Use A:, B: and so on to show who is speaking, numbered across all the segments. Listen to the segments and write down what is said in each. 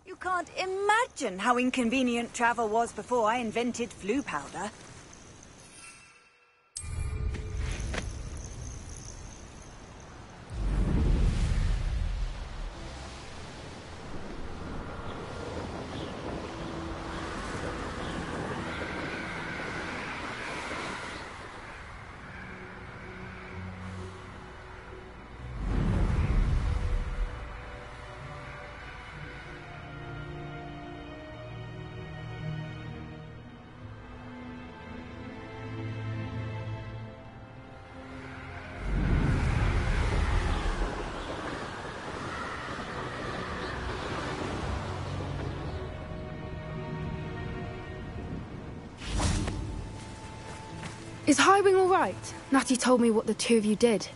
A: You can't imagine how inconvenient travel was before I invented flu powder.
B: Is Highwing all right? Natty told me what the two of you did.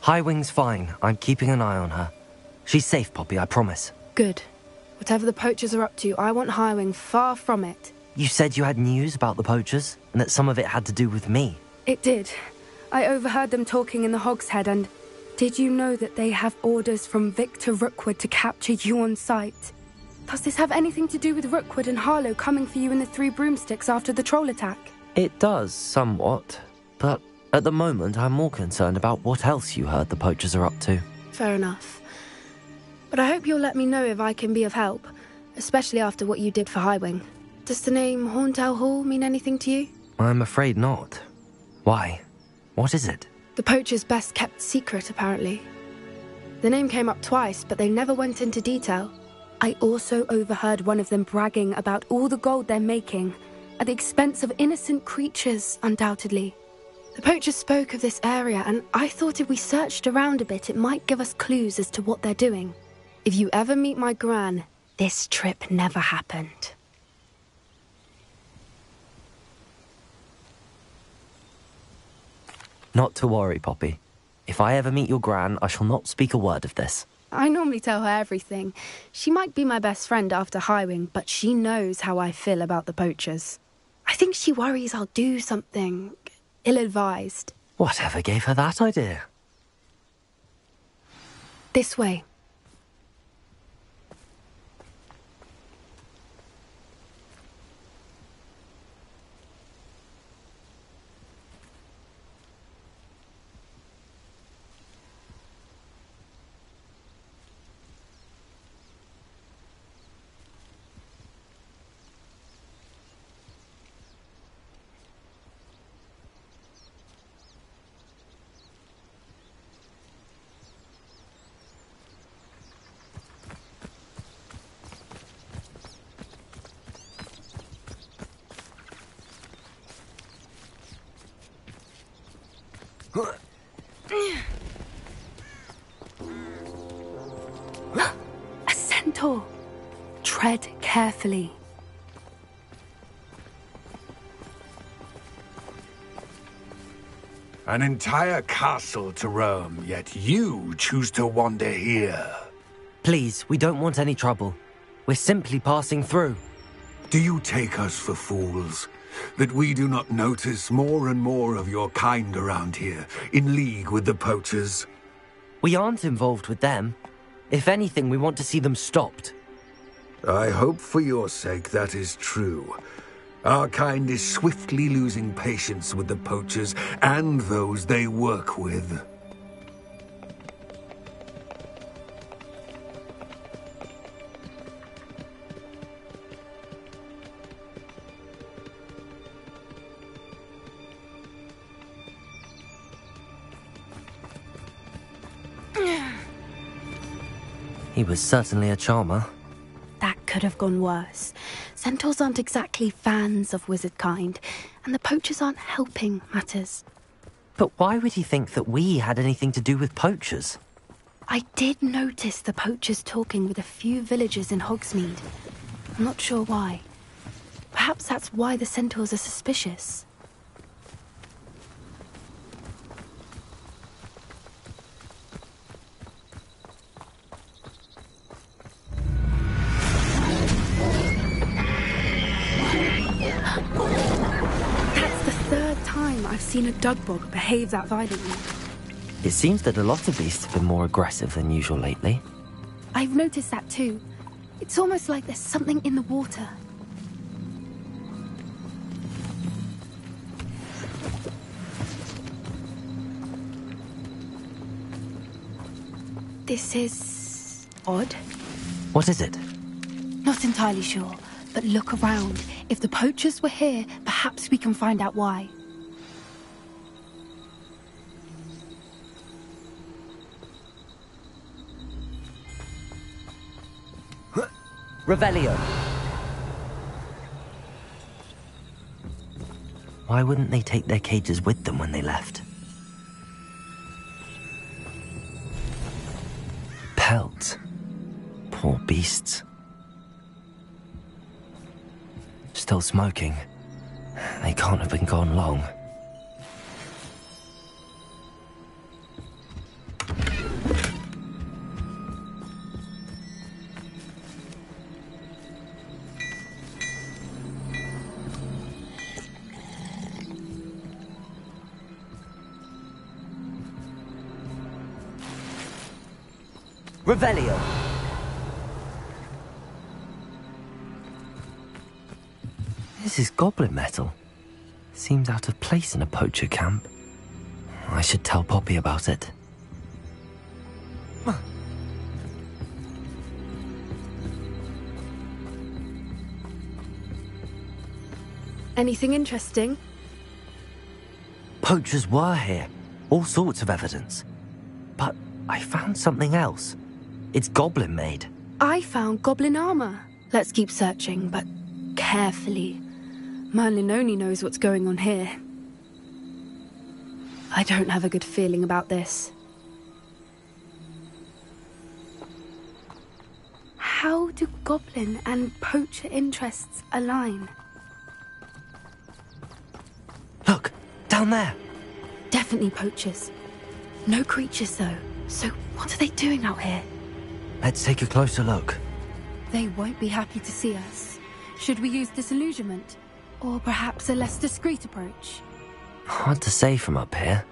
C: Highwing's fine. I'm keeping an eye on her. She's safe, Poppy, I promise.
B: Good. Whatever the poachers are up to, I want Highwing far from it.
C: You said you had news about the poachers, and that some of it had to do with me.
B: It did. I overheard them talking in the Hogshead, and did you know that they have orders from Victor Rookwood to capture you on sight? Does this have anything to do with Rookwood and Harlow coming for you in the Three Broomsticks after the troll attack?
C: It does, somewhat. But at the moment, I'm more concerned about what else you heard the poachers are up to.
B: Fair enough. But I hope you'll let me know if I can be of help, especially after what you did for Highwing. Does the name Horntail Hall mean anything to you?
C: I'm afraid not. Why? What is it?
B: The poachers' best kept secret, apparently. The name came up twice, but they never went into detail. I also overheard one of them bragging about all the gold they're making, at the expense of innocent creatures, undoubtedly. The poachers spoke of this area, and I thought if we searched around a bit, it might give us clues as to what they're doing. If you ever meet my gran, this trip never happened.
C: Not to worry, Poppy. If I ever meet your gran, I shall not speak a word of this.
B: I normally tell her everything. She might be my best friend after Highwing, but she knows how I feel about the poachers. I think she worries I'll do something ill-advised.
C: Whatever gave her that idea?
B: This way. A centaur. Tread carefully.
D: An entire castle to roam, yet you choose to wander here.
C: Please, we don't want any trouble. We're simply passing through.
D: Do you take us for fools? That we do not notice more and more of your kind around here, in league with the poachers?
C: We aren't involved with them. If anything, we want to see them stopped.
D: I hope for your sake that is true. Our kind is swiftly losing patience with the poachers and those they work with.
C: He was certainly a charmer.
B: That could have gone worse. Centaurs aren't exactly fans of wizard kind, and the poachers aren't helping matters.
C: But why would he think that we had anything to do with poachers?
B: I did notice the poachers talking with a few villagers in Hogsmeade. I'm not sure why. Perhaps that's why the centaurs are suspicious. That's the third time I've seen a dugbog behave that violently.
C: It seems that a lot of beasts have been more aggressive than usual lately.
B: I've noticed that too. It's almost like there's something in the water. This is odd.
C: What is it?
B: Not entirely sure, but look around. If the poachers were here, perhaps we can find out why.
C: Revelio. Why wouldn't they take their cages with them when they left? Pelts. Poor beasts. Still smoking. They can't have been gone long. Revelio. This is goblin metal. Seems out of place in a poacher camp. I should tell Poppy about it.
B: Anything interesting?
C: Poachers were here. All sorts of evidence. But I found something else. It's goblin made.
B: I found goblin armor. Let's keep searching, but carefully. Merlin only knows what's going on here. I don't have a good feeling about this. How do goblin and poacher interests align?
C: Look, down there.
B: Definitely poachers. No creatures, though. So what are they doing out here?
C: Let's take a closer look.
B: They won't be happy to see us. Should we use disillusionment? Or perhaps a less discreet approach?
C: Hard to say from up here.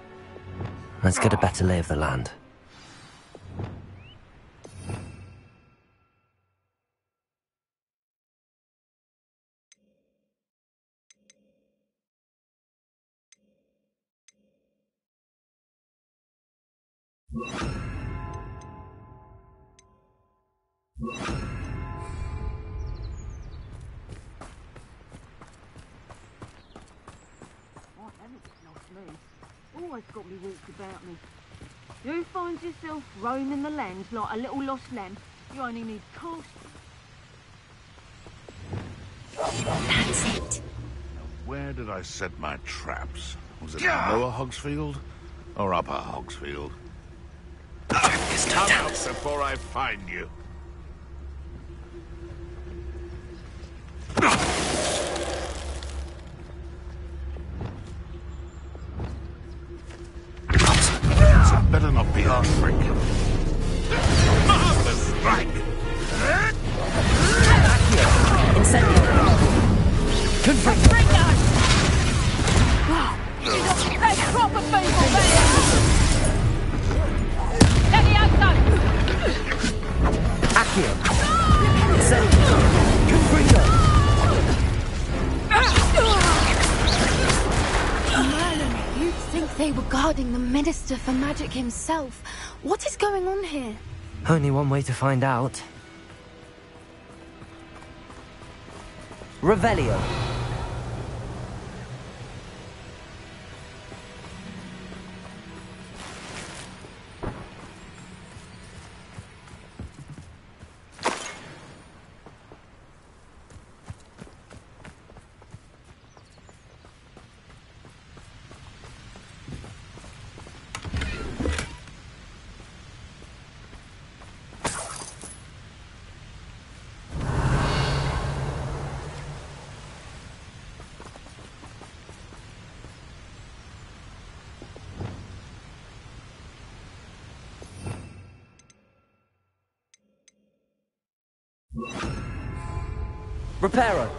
C: Let's get a better lay of the land.
E: Always got me wits about me. You find yourself roaming the land like a little lost lamb, you only need cast.
B: That's it.
F: Now, where did I set my traps? Was it Lower Hogsfield or Upper Hogsfield? Come out before I find you. Better not be a trick. Marvelous strike!
C: Incendio. Confringo.
E: Wow, that's proper people there! Levioso!
C: Accio. Incendio. Confringo.
B: You'd think they were guarding the Minister for Magic himself. What is going on here?
C: Only one way to find out. Revelio. Reparo.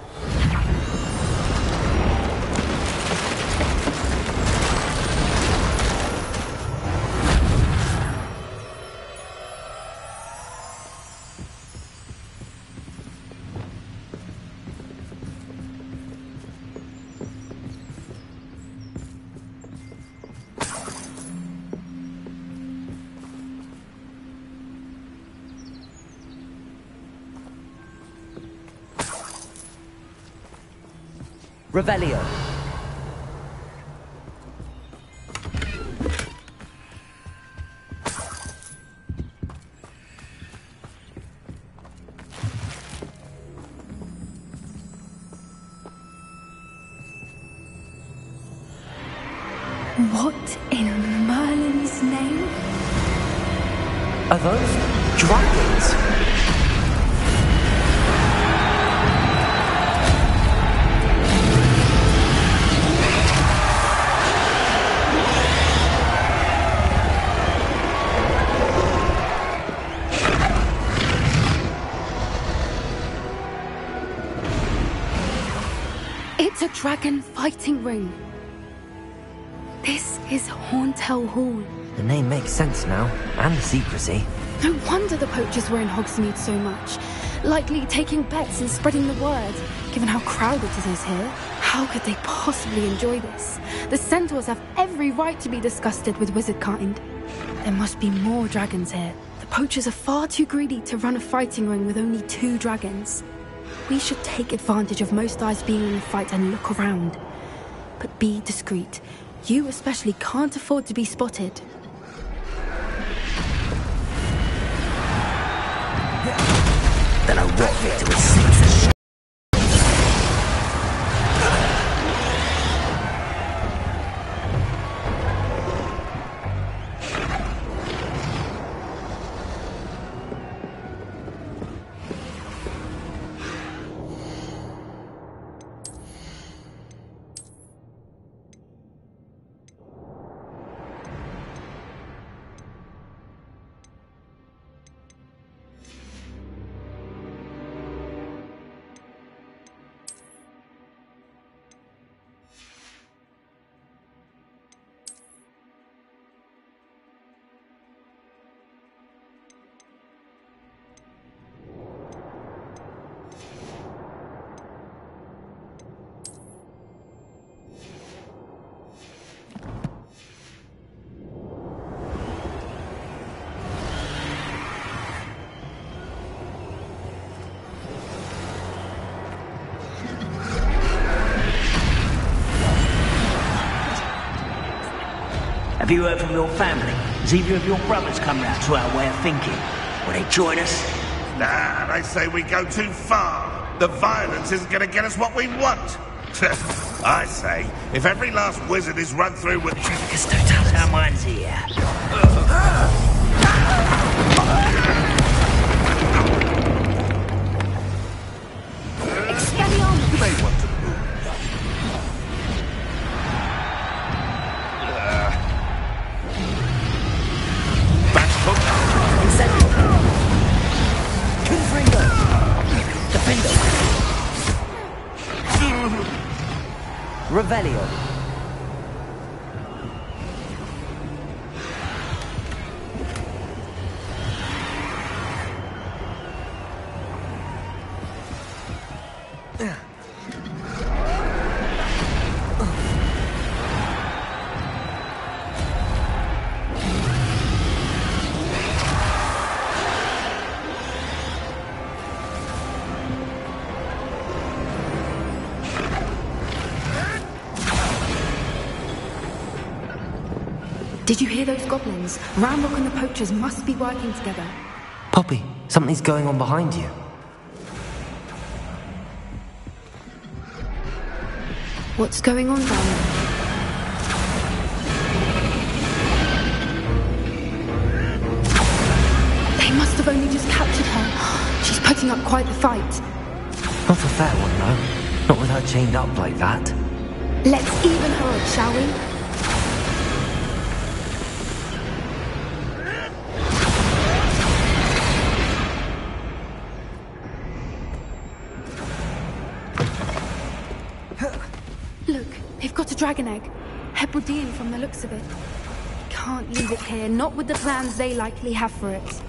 C: Revelio.
B: What in Merlin's name?
C: Are those dragons?
B: It's a dragon fighting ring. This is Hauntel Hall.
C: The name makes sense now, and the secrecy.
B: No wonder the poachers were in Hogsmeade so much. Likely taking bets and spreading the word, given how crowded it is here. How could they possibly enjoy this? The centaurs have every right to be disgusted with wizard kind. There must be more dragons here. The poachers are far too greedy to run a fighting ring with only 2 dragons. We should take advantage of most eyes being in the fight and look around. But be discreet. You especially can't afford to be spotted.
C: Then I'll rock it to its senses.
G: Have you heard from your family? Has either of your brothers come round to our way of thinking? Will they join us?
F: Nah, they say we go too far. The violence isn't going to get us what we want. I say, if every last wizard is run through with...
G: Someone's here.
F: You may want to move. Back hook.
C: Confringo. Defendo. Revelio.
B: Did you hear those goblins? Ramrock and the poachers must be working together.
C: Poppy, something's going on behind you.
B: What's going on down there? They must have only just captured her. She's putting up quite the fight.
C: Not a fair one, though. Not with her chained up like that.
B: Let's even her up, shall we? Look, they've got a dragon egg. Hebridean from the looks of it. Can't leave it here, not with the plans they likely have for it.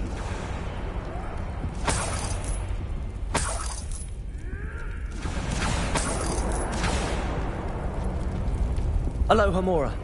C: Aloha, Mora.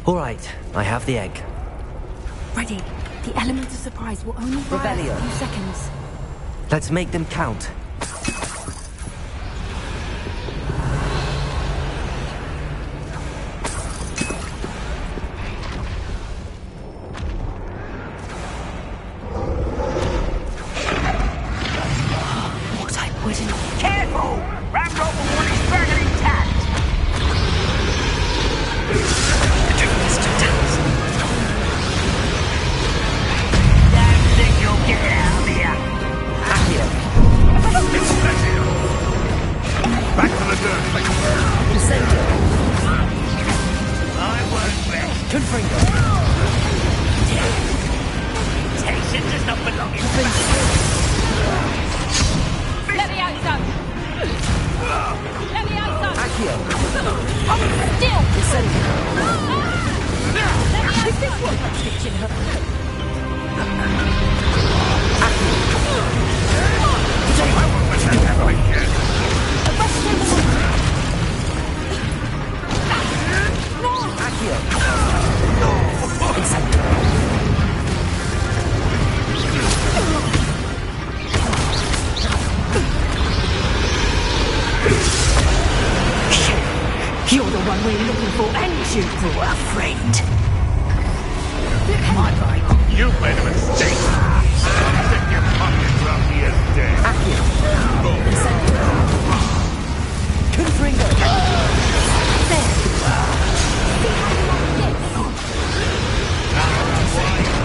C: All right, I have the egg.
B: Ready. The element of surprise will only fire for a few seconds.
C: Let's make them count.
B: What I wouldn't...
G: Careful! Rambo will want his burger intact! Don't think you'll get out of here!
F: Back to the dirt.
G: I won't rest.
C: Confringo.
G: Temptation does not belong in
E: Let me out, son! Let me out, son!
C: Accio.
E: Still!
C: Incendio.
E: Let me out, son!
C: Accio. Incendio.
G: You're the one we're looking for, and you brought a friend. My boy.
F: You made a mistake. Stick your pocket around me as dead.
C: Accio. Incendio. Confringo.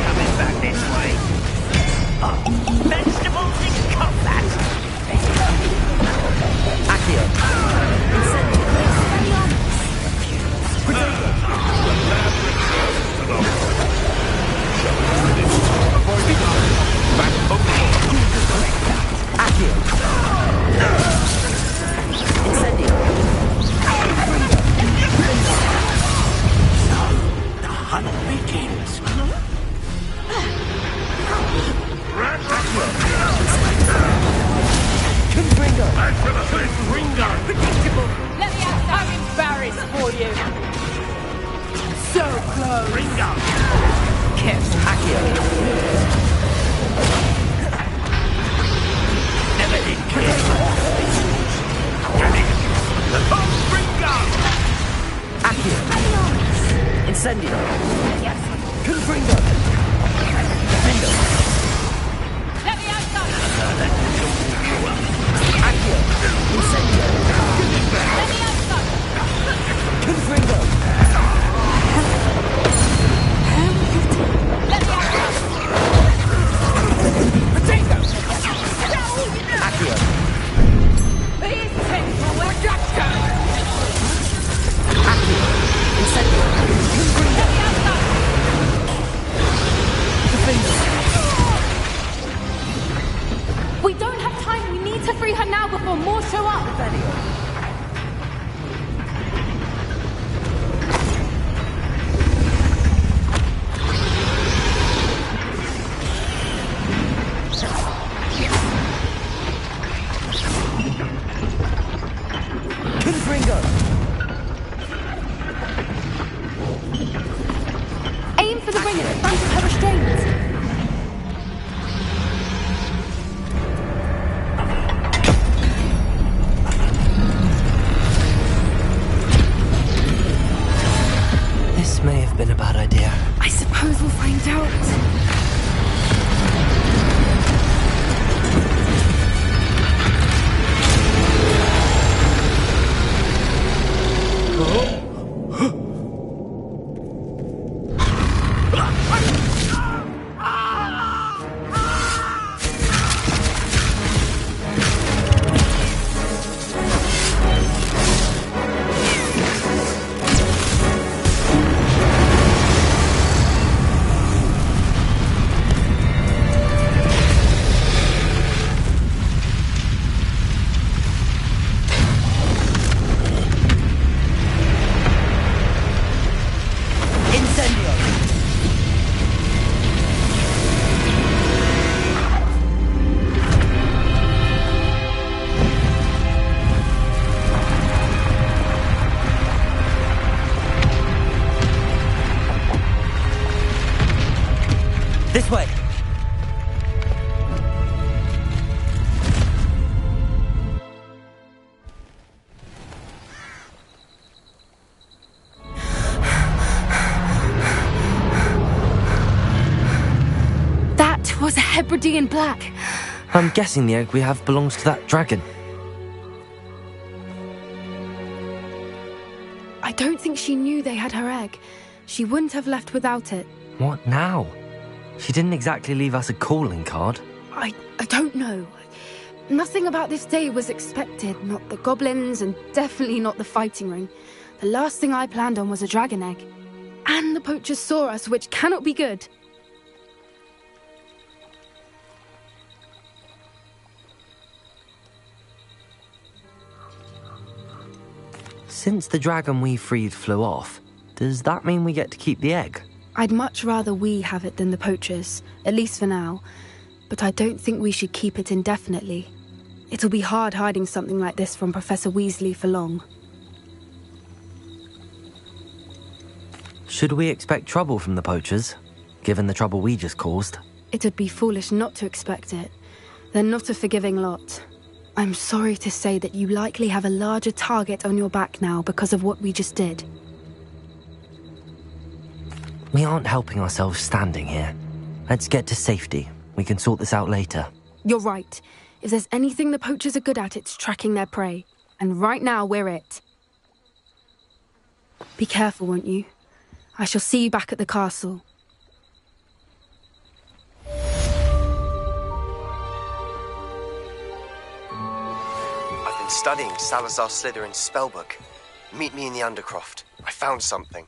G: Coming back this way. Vegetables in combat.
C: Accio. Incendio. Accio. Incendio.
G: The hunt begins.
C: Confringo.
F: Predictable.
E: Let me out, son! I'm embarrassed for you! So close!
F: Ringo.
C: Careful. Accio.
G: Never did care.
C: Accio. Incendio. Confringo. Defendo.
E: Let me out, son!
C: Accio. Incendio.
E: Let me out, son!
C: Confringo.
E: Let me out, son!
C: Accio.
E: These people were just
C: Accio. Incendio.
E: Let me out, son!
C: Defendo.
B: We don't have time. We need to free her now before more show up.
C: Confringo.
B: Aim for the ring at the front of her restraints.
C: This way!
B: That was a Hebridean black.
C: I'm guessing the egg we have belongs to that dragon.
B: I don't think she knew they had her egg. She wouldn't have left without it.
C: What now? She didn't exactly leave us a calling card.
B: I don't know. Nothing about this day was expected. Not the goblins, and definitely not the fighting ring. The last thing I planned on was a dragon egg. And the poachers saw us, which cannot be good.
C: Since the dragon we freed flew off, does that mean we get to keep the egg?
B: I'd much rather we have it than the poachers, at least for now. But I don't think we should keep it indefinitely. It'll be hard hiding something like this from Professor Weasley for long.
C: Should we expect trouble from the poachers, given the trouble we just caused?
B: It'd be foolish not to expect it. They're not a forgiving lot. I'm sorry to say that you likely have a larger target on your back now because of what we just did.
C: We aren't helping ourselves standing here. Let's get to safety. We can sort this out later.
B: You're right. If there's anything the poachers are good at, it's tracking their prey. And right now, we're it. Be careful, won't you? I shall see you back at the castle.
H: I've been studying Salazar Slytherin's spellbook. Meet me in the Undercroft. I found something.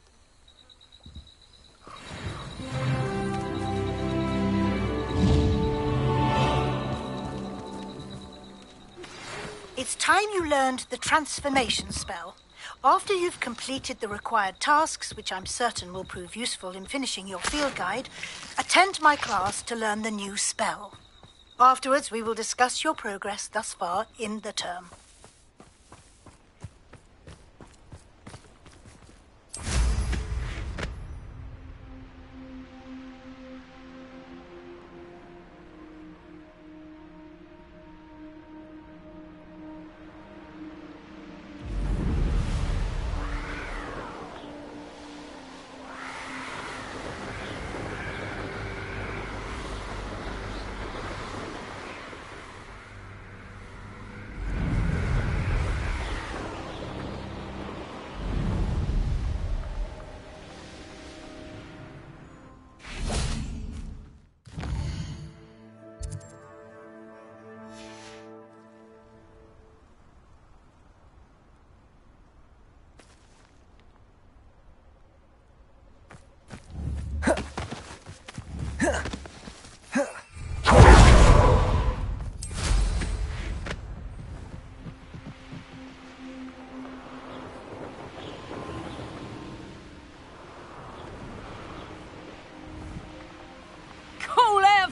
I: It's time you learned the transformation spell. After you've completed the required tasks, which I'm certain will prove useful in finishing your field guide, attend my class to learn the new spell. Afterwards, we will discuss your progress thus far in the term.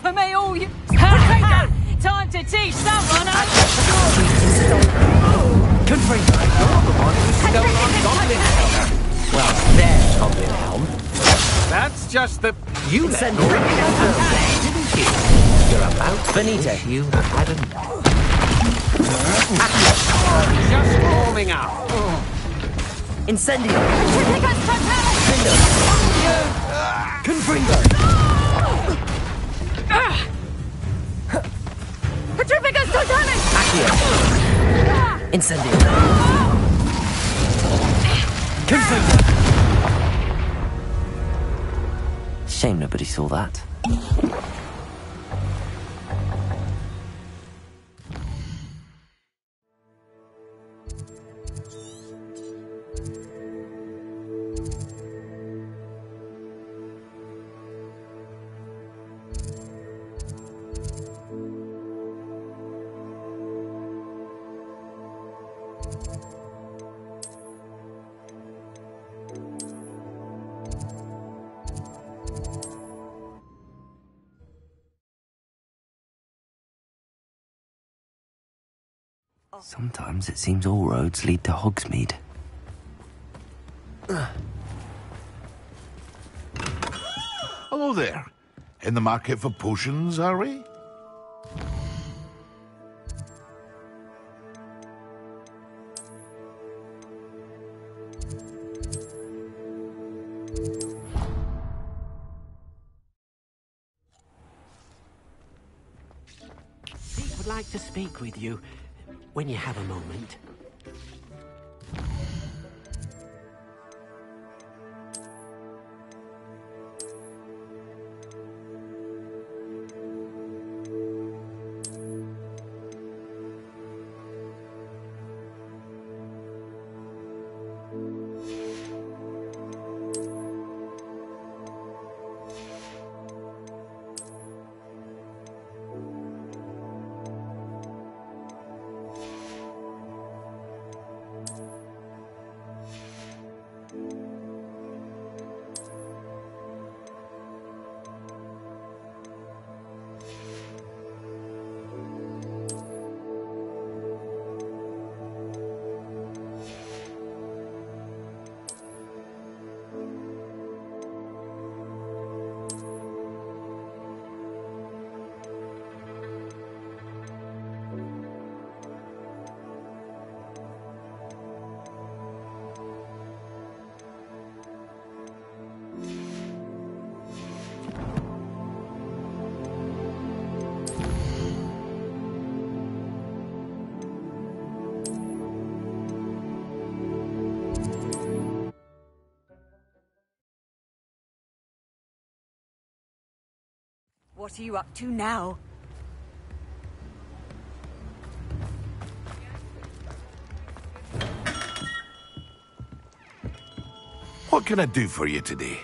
E: For me, all you... Time to teach someone,
C: Confringo, you're the one who stole on Goblin Helm. Well, their Goblin Helm.
D: That's just the... You let
C: Send
D: all
C: it.
D: didn't you? You're about
C: Benito, you had enough.
D: just warming up.
C: Incendio. Confringo.
E: Petrificus Titanic!
C: Accio. Incendio. Confringo. Shame nobody saw that. Sometimes it seems all roads lead to Hogsmeade.
F: Hello there. In the market for potions, are we?
J: Would like to speak with you when you have a moment.
A: What are you up to now?
F: What can I do for you today?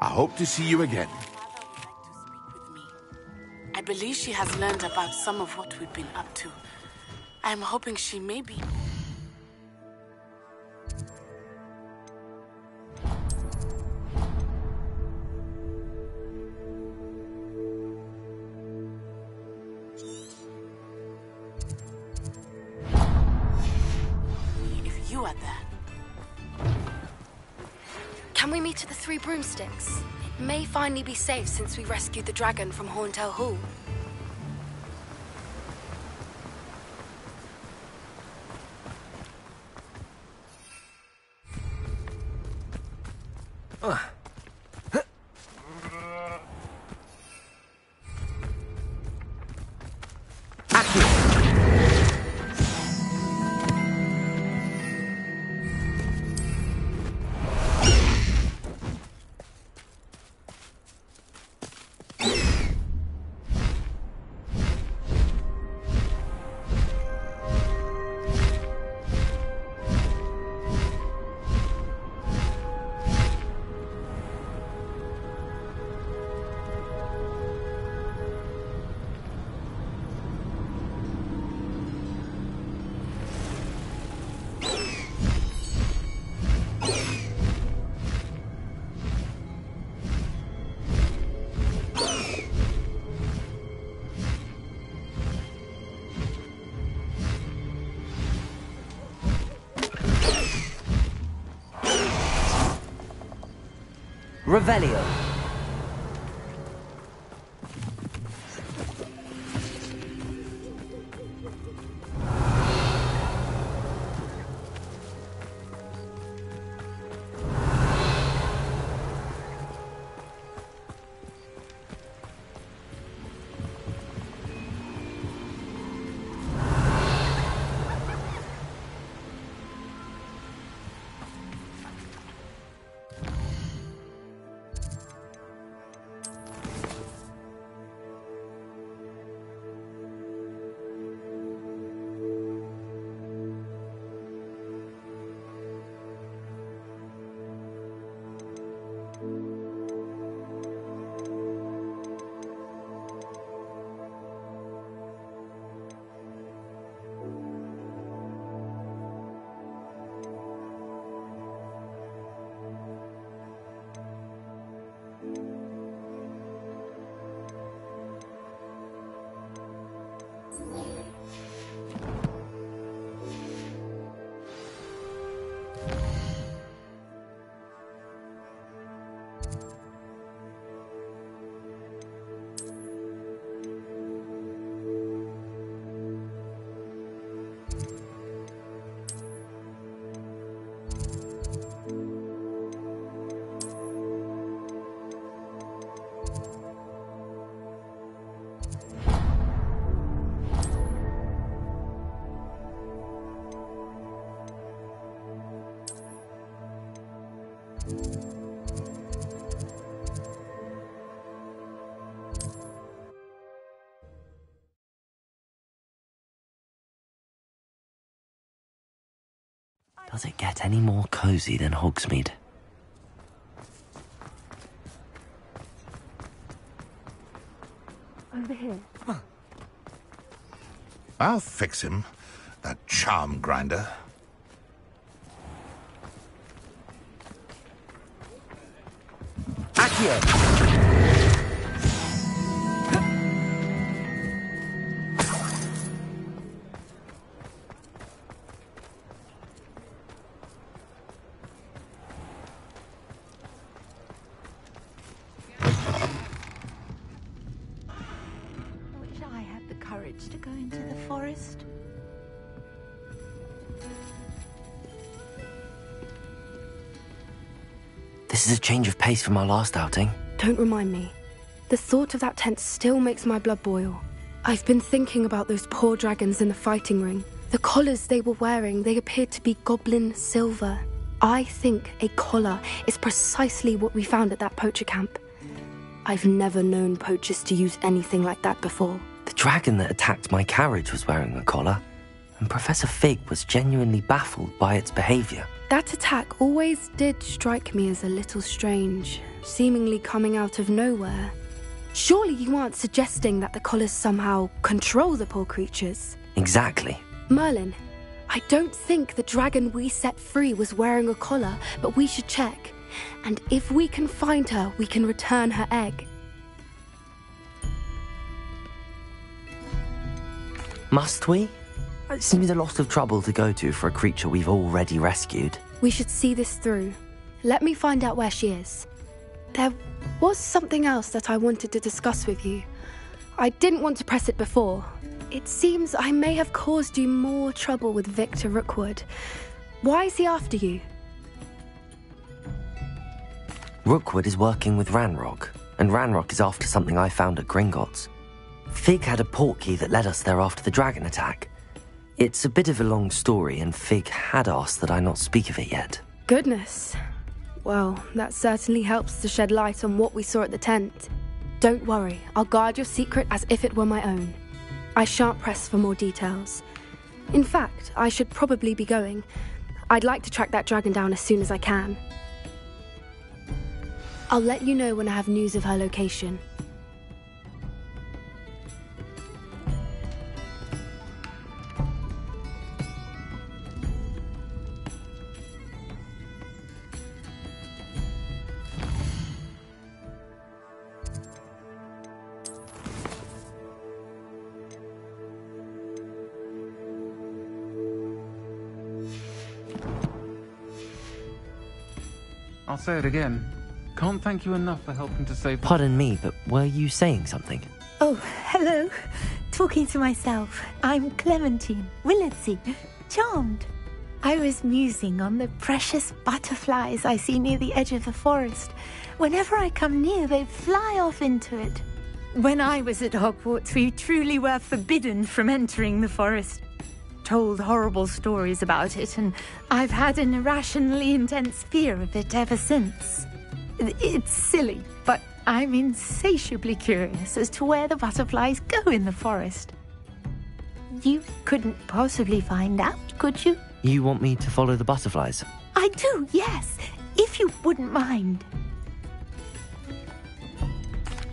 F: I hope to see you again.
K: I believe she has learned about some of what we've been up to. I'm hoping she may be... If you are there.
B: Can we meet at the Three Broomsticks? It may finally be safe since we rescued the dragon from Horntail Hall.
C: Revelio. Does it get any more cozy than Hogsmeade?
B: Over here.
F: I'll fix him, that charm grinder.
C: Accio!
I: To go into the forest.
C: This is a change of pace from our last outing.
B: Don't remind me. The thought of that tent still makes my blood boil. I've been thinking about those poor dragons in the fighting ring. The collars they were wearing, they appeared to be goblin silver. I think a collar is precisely what we found at that poacher camp. I've never known poachers to use anything like that before.
C: The dragon that attacked my carriage was wearing a collar, and Professor Fig was genuinely baffled by its behaviour.
B: That attack always did strike me as a little strange, seemingly coming out of nowhere. Surely you aren't suggesting that the collars somehow control the poor creatures?
C: Exactly.
B: Merlin, I don't think the dragon we set free was wearing a collar, but we should check. And if we can find her, we can return her egg.
C: Must we? It seems a lot of trouble to go to for a creature we've already rescued.
B: We should see this through. Let me find out where she is. There was something else that I wanted to discuss with you. I didn't want to press it before. It seems I may have caused you more trouble with Victor Rookwood. Why is he after you?
C: Rookwood is working with Ranrock, and Ranrock is after something I found at Gringotts. Fig had a portkey that led us there after the dragon attack. It's a bit of a long story, and Fig had asked that I not speak of it yet.
B: Goodness. Well, that certainly helps to shed light on what we saw at the tent. Don't worry, I'll guard your secret as if it were my own. I shan't press for more details. In fact, I should probably be going. I'd like to track that dragon down as soon as I can. I'll let you know when I have news of her location.
L: I'll say it again. Can't thank you enough for helping to save...
C: Pardon me, but were you saying something?
M: Oh, hello. Talking to myself. I'm Clementine Willardsey, charmed. I was musing on the precious butterflies I see near the edge of the forest. Whenever I come near, they fly off into it. When I was at Hogwarts, we truly were forbidden from entering the forest. Told horrible stories about it, and I've had an irrationally intense fear of it ever since. It's silly, but I'm insatiably curious as to where the butterflies go in the forest. You couldn't possibly find out, could you?
C: You want me to follow the butterflies?
M: I do, yes, if you wouldn't mind.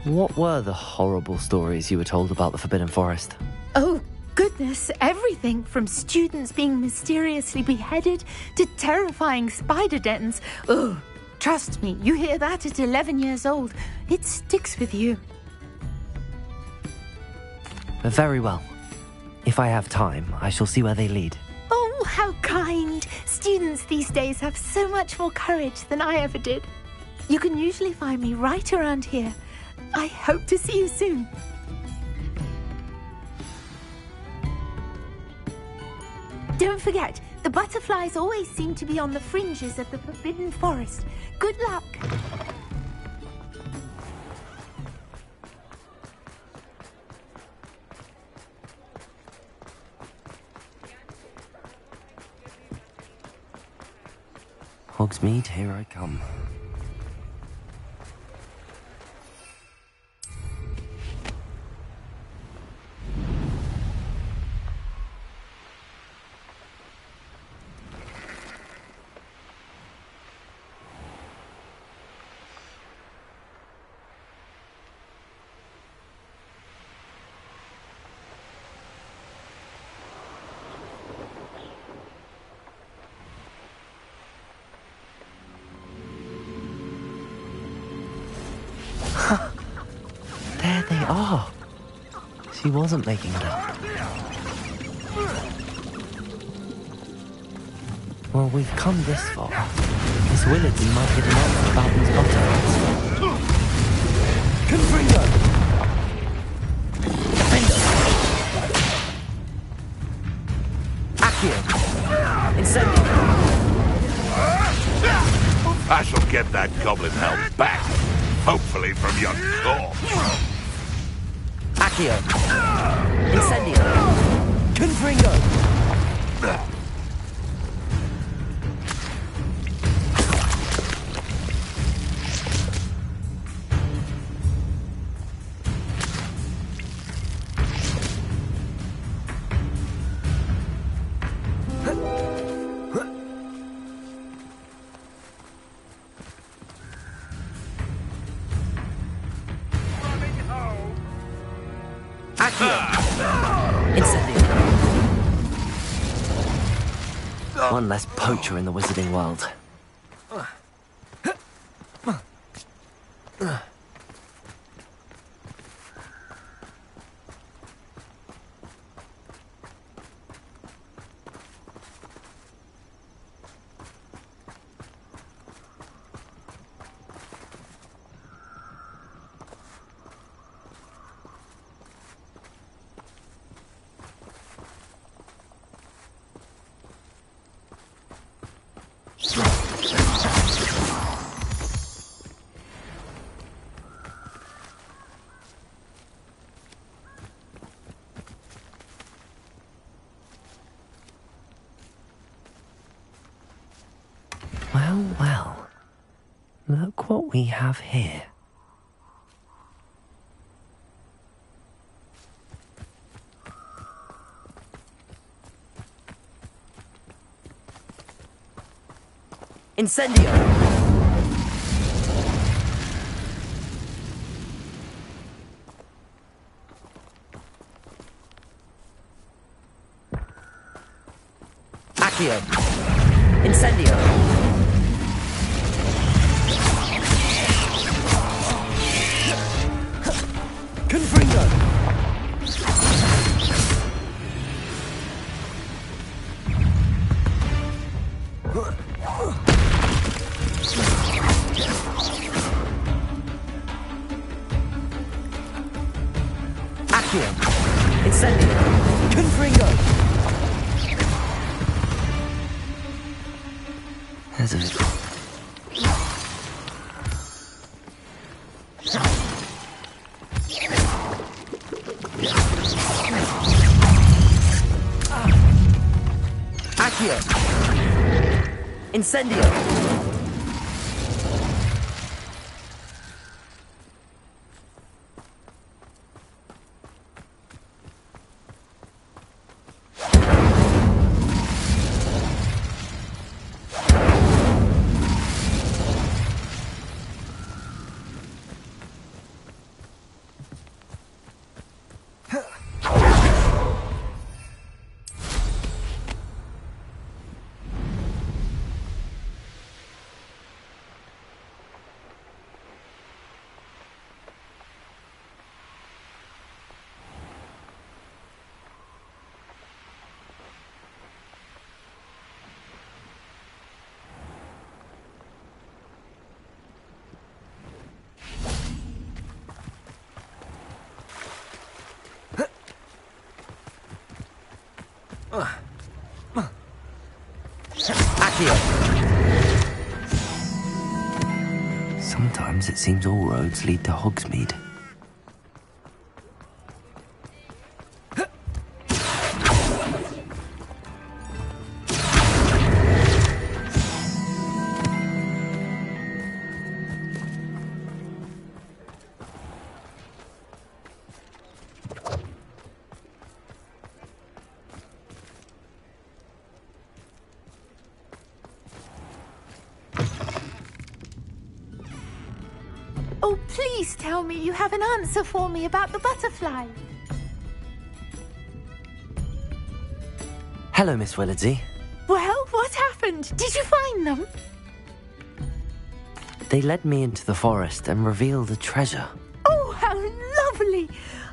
C: What were the horrible stories you were told about the Forbidden Forest?
M: Oh, goodness, everything from students being mysteriously beheaded to terrifying spider dens. Ugh, trust me, you hear that at 11 years old, it sticks with you.
C: Very well. If I have time, I shall see where they lead.
M: Oh, how kind! Students these days have so much more courage than I ever did. You can usually find me right around here. I hope to see you soon. Don't forget, the butterflies always seem to be on the fringes of the Forbidden Forest. Good luck!
C: Hogsmeade, here I come. There they are. She wasn't making it up. Well, we've come this far. Miss Willardsy might get an answer about these butterflies. Confringo! Defender! Accio! Incendio!
F: I shall get that goblin helm back. Hopefully from your corpse.
C: Accio! Incendio! Confringo! One less poacher in the wizarding world. Well, well. Look what we have here. Incendio! Accio! Incendio! Confringo! Accio! Incendio! Confringo! There's a... Accio! Incendio! Accio! Sometimes it seems all roads lead to Hogsmeade.
M: Oh, please tell me you have an answer for me about the butterfly.
C: Hello, Miss Willardsey.
M: Well, what happened? Did you find them?
C: They led me into the forest and revealed a treasure.
M: Oh, how lovely!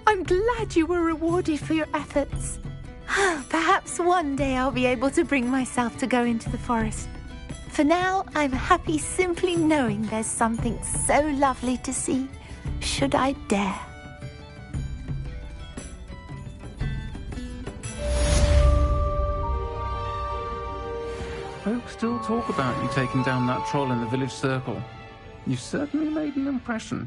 M: I'm glad you were rewarded for your efforts. Perhaps one day I'll be able to bring myself to go into the forest. For now, I'm happy simply knowing there's something so lovely to see, should I dare.
L: Folks still talk about you taking down that troll in the village circle. You certainly made an impression.